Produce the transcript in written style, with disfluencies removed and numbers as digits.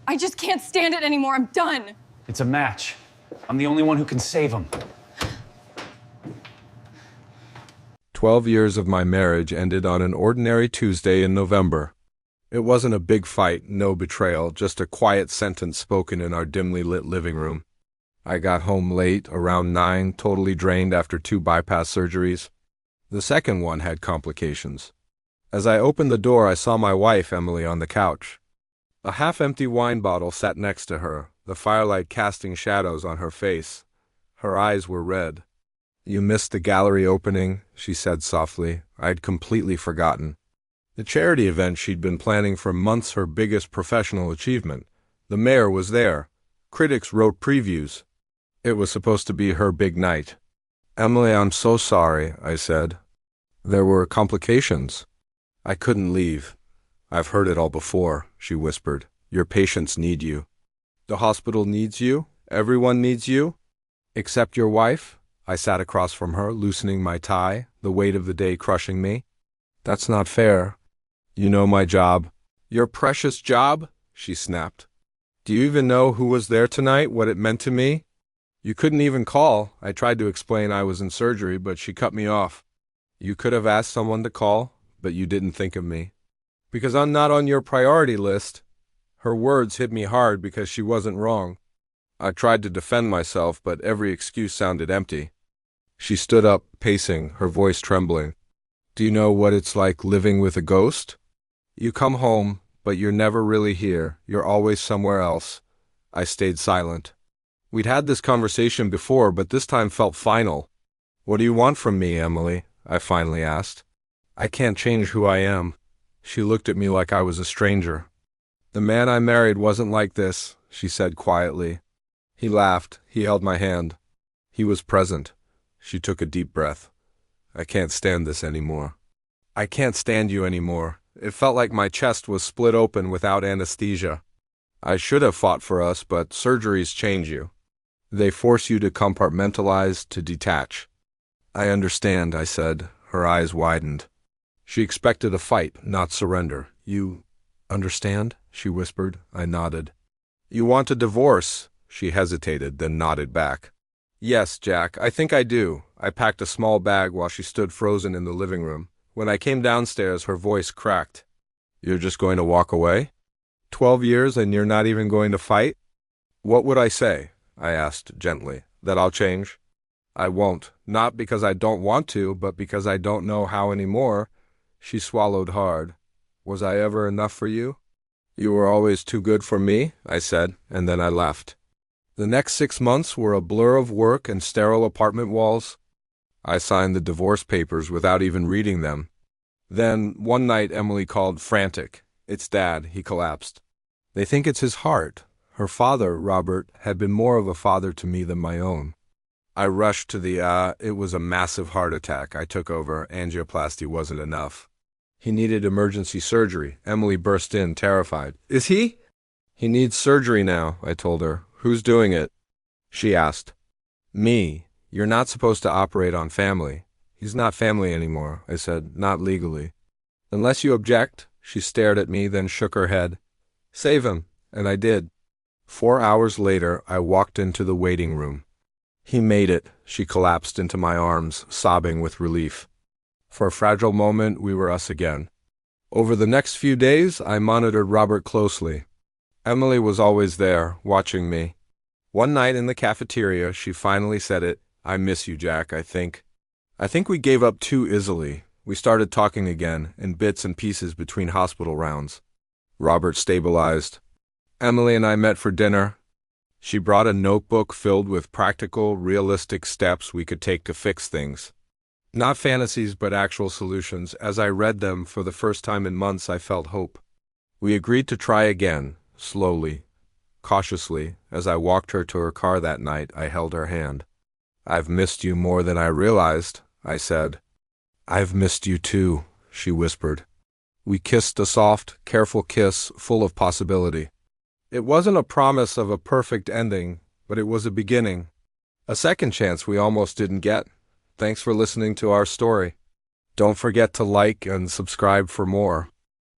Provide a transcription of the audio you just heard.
I just can't stand it anymore. I'm done. It's a match. I'm the only one who can save him. 12 years of my marriage ended on an ordinary Tuesday in November. It wasn't a big fight, no betrayal, just a quiet sentence spoken in our dimly lit living room. I got home late, around 9, totally drained after 2 bypass surgeries. The second one had complications. As I opened the door, I saw my wife, Emily, on the couch. A half-empty wine bottle sat next to her, the firelight casting shadows on her face. Her eyes were red. "You missed the gallery opening," she said softly. I'd completely forgotten. The charity event she'd been planning for months, her biggest professional achievement. The mayor was there. Critics wrote previews. It was supposed to be her big night. "Emily, I'm so sorry," I said. "There were complications." "I couldn't leave." "I've heard it all before," she whispered. "Your patients need you." "The hospital needs you? Everyone needs you?" "Except your wife?" I sat across from her, loosening my tie, the weight of the day crushing me. "That's not fair. You know my job." "Your precious job?" she snapped. "Do you even know who was there tonight, what it meant to me?" "You couldn't even call." I tried to explain I was in surgery, but she cut me off. "You could have asked someone to call, but you didn't think of me." "Because I'm not on your priority list." Her words hit me hard because she wasn't wrong. I tried to defend myself, but every excuse sounded empty. She stood up, pacing, her voice trembling. "Do you know what it's like living with a ghost? You come home, but you're never really here. You're always somewhere else." I stayed silent. We'd had this conversation before, but this time felt final. "What do you want from me, Emily?" I finally asked. "I can't change who I am." She looked at me like I was a stranger. "The man I married wasn't like this," she said quietly. He laughed. He held my hand. He was present. She took a deep breath. "I can't stand this anymore." "I can't stand you anymore." It felt like my chest was split open without anesthesia. "I should have fought for us, but surgeries change you. They force you to compartmentalize, to detach." "I understand," I said. Her eyes widened. She expected a fight, not surrender. "You understand?" she whispered. I nodded. "You want a divorce?" She hesitated, then nodded back. "Yes, Jack, I think I do." I packed a small bag while she stood frozen in the living room. When I came downstairs, her voice cracked. "You're just going to walk away? 12 years and you're not even going to fight?" "What would I say?" I asked gently. "That I'll change?" "I won't. Not because I don't want to, but because I don't know how anymore." She swallowed hard. "Was I ever enough for you?" "You were always too good for me," I said, and then I left. The next 6 months were a blur of work and sterile apartment walls. I signed the divorce papers without even reading them. Then, one night, Emily called frantic. "It's Dad," he collapsed. "They think it's his heart." Her father, Robert, had been more of a father to me than my own. I rushed to it was a massive heart attack. I took over. Angioplasty wasn't enough. He needed emergency surgery. Emily burst in, terrified. "Is he?" "He needs surgery now," I told her. "Who's doing it?" She asked. "Me. You're not supposed to operate on family." "He's not family anymore," I said. "Not legally." "Unless you object." She stared at me, then shook her head. "Save him." And I did. 4 hours later, I walked into the waiting room. "He made it." She collapsed into my arms, sobbing with relief. For a fragile moment, we were us again. Over the next few days, I monitored Robert closely. Emily was always there, watching me. One night in the cafeteria, she finally said it. "I miss you, Jack, I think." I think we gave up too easily. We started talking again, in bits and pieces between hospital rounds. Robert stabilized. Emily and I met for dinner. She brought a notebook filled with practical, realistic steps we could take to fix things. Not fantasies, but actual solutions. As I read them for the first time in months, I felt hope. We agreed to try again, slowly, cautiously. As I walked her to her car that night, I held her hand. "I've missed you more than I realized," I said. "I've missed you too," she whispered. We kissed a soft, careful kiss full of possibility. It wasn't a promise of a perfect ending, but it was a beginning. A second chance we almost didn't get. Thanks for listening to our story. Don't forget to like and subscribe for more.